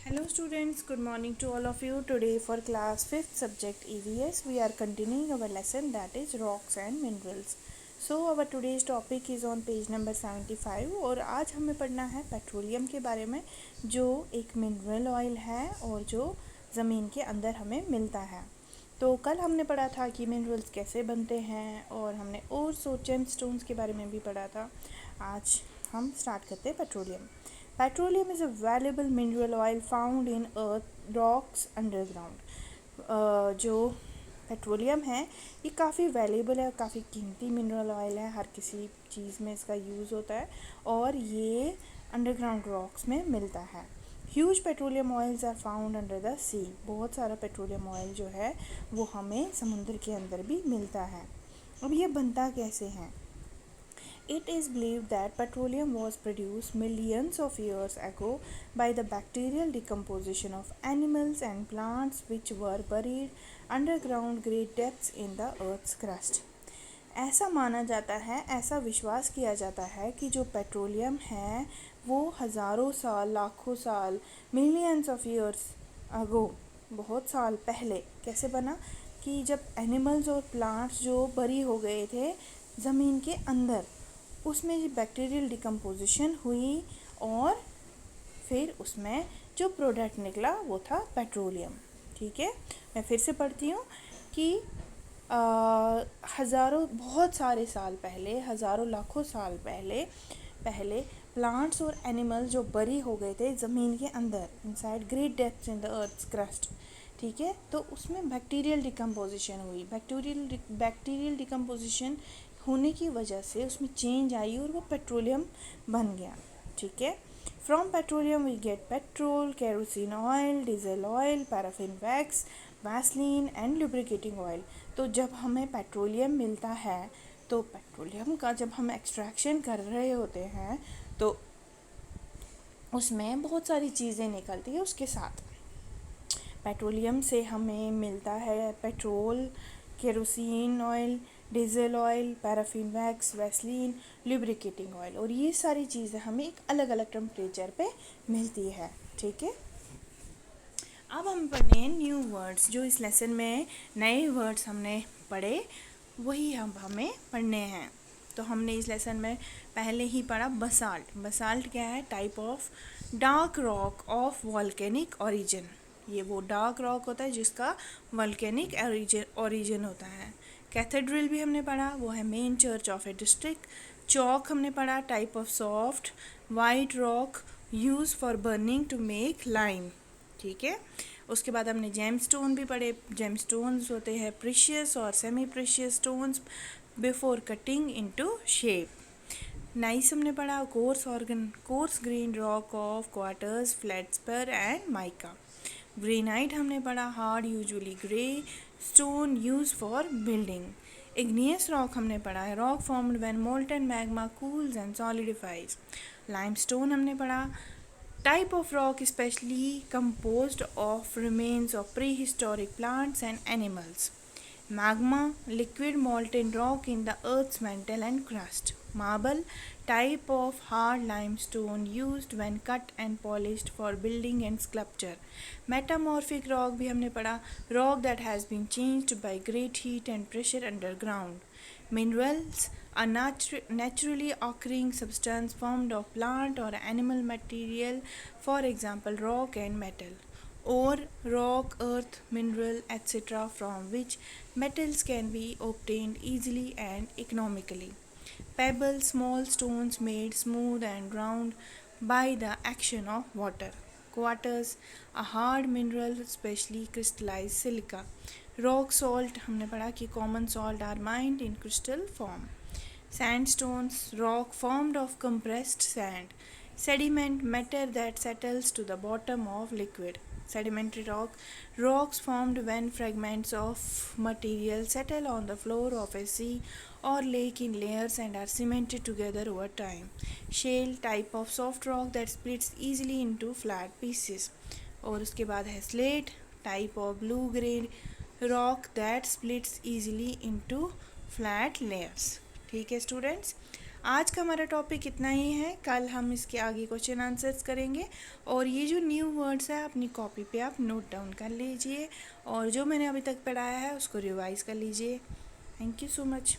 Hello students, good morning to all of you. Today for class 5th subject EVS we are continuing our lesson that is rocks and minerals. So our today's topic is on page number 75 और आज हमें पढ़ना है petroleum के बारे में जो एक मिनरल ऑयल है और जो ज़मीन के अंदर हमें मिलता है। तो कल हमने पढ़ा था कि मिनरल्स कैसे बनते हैं और हमने और जेम स्टोन्स के बारे में भी पढ़ा था। आज हम स्टार्ट करते हैं petroleum. Petroleum is a valuable mineral oil found in earth rocks underground। जो पेट्रोलियम है ये काफ़ी वैल्यूबल है, काफ़ी कीमती मिनरल ऑयल है, हर किसी चीज़ में इसका यूज़ होता है और ये अंडरग्राउंड रॉक्स में मिलता है। Huge petroleum oils are found under the sea. बहुत सारा पेट्रोलियम ऑयल जो है वो हमें समुद्र के अंदर भी मिलता है। अब ये बनता कैसे हैं? It is believed that petroleum was produced millions of years ago by the bacterial decomposition of animals and plants which were buried underground great depths in the earth's crust। ऐसा माना जाता है, ऐसा विश्वास किया जाता है कि जो पेट्रोलियम है वो हज़ारों साल, लाखों साल, मिलियंस ऑफ ईयर्स अगो, बहुत साल पहले कैसे बना कि जब एनिमल्स और प्लांट्स जो बरी हो गए थे ज़मीन के अंदर, उसमें बैक्टीरियल डिकम्पोजिशन हुई और फिर उसमें जो प्रोडक्ट निकला वो था पेट्रोलियम। ठीक है, मैं फिर से पढ़ती हूँ कि हज़ारों बहुत सारे साल पहले, हज़ारों लाखों साल पहले प्लांट्स और एनिमल्स जो बरी हो गए थे ज़मीन के अंदर, inside great depths in the earth's crust. ठीक है, तो उसमें बैक्टीरियल डिकम्पोजिशन हुई। बैक्टीरियल डिकम्पोजिशन होने की वजह से उसमें चेंज आई और वो पेट्रोलियम बन गया। ठीक है, from petroleum we get petrol, kerosene oil, diesel oil, paraffin wax, Vaseline and lubricating oil. तो जब हमें पेट्रोलियम मिलता है तो पेट्रोलियम का जब हम एक्सट्रैक्शन कर रहे होते हैं तो उसमें बहुत सारी चीज़ें निकलती है उसके साथ। पेट्रोलियम से हमें मिलता है petrol, kerosene oil, diesel oil, paraffin wax, Vaseline, lubricating oil, और ये सारी चीज़ें हमें एक अलग अलग टेम्परेचर पे मिलती है। ठीक है, अब हम पढ़े न्यू वर्ड्स। जो इस लेसन में नए वर्ड्स हमने पढ़े वही हम हमें पढ़ने हैं। तो हमने इस लेसन में पहले ही पढ़ा बसाल्ट। बसाल्ट क्या है? Type of dark rock of volcanic origin. ये वो डार्क रॉक होता है जिसका वॉल्केनिक ओरिजिन होता है। कैथेड्रल भी हमने पढ़ा, वो है main church of a district. Chalk हमने पढ़ा, type of soft white rock use for burning to make lime. ठीक है, उसके बाद हमने जेम स्टोन भी पढ़े। जेम स्टोन्स होते हैं प्रीशियस और semi precious stones before cutting into shape. Gneiss हमने पढ़ा, coarse green rock of quartz, feldspar and mica. Granite हमने पढ़ा, hard usually grey stone use for building. Igneous rock हमने पढ़ा है, rock formed when molten magma cools and solidifies. Limestone हमने पढ़ा, type of rock especially composed of remains of prehistoric plants and animals. Magma, liquid molten rock in the earth's mantle and crust. Marble, type of hard limestone used when cut and polished for building and sculpture. Metamorphic rock भी हमने पढ़ा, rock that has been changed by great heat and pressure underground. Minerals, a naturally occurring substance formed of plant or animal material, for example rock and metal. Ore, rock, earth, mineral, etc., from which metals can be obtained easily and economically. Pebble, small stones made smooth and round by the action of water. Quartz, a hard mineral, specially crystallized silica. Rock salt हमने पढ़ा कि common salt are mined in crystal form. Sandstones, rock formed of compressed sand. Sediment, matter that settles to the bottom of liquid. Sedimentary rock, rocks formed when fragments of material settle on the floor of a sea or lake in layers and are cemented together over time. Shale, type of soft rock that splits easily into flat pieces. और उसके बाद है slate, type of blue grey rock that splits easily into flat layers. ठीक है students, आज का हमारा topic इतना ही है, कल हम इसके आगे क्वेश्चन आंसर्स करेंगे। और ये जो न्यू वर्ड्स है अपनी कॉपी पे आप नोट डाउन कर लीजिए और जो मैंने अभी तक पढ़ाया है उसको रिवाइज कर लीजिए। Thank you so much.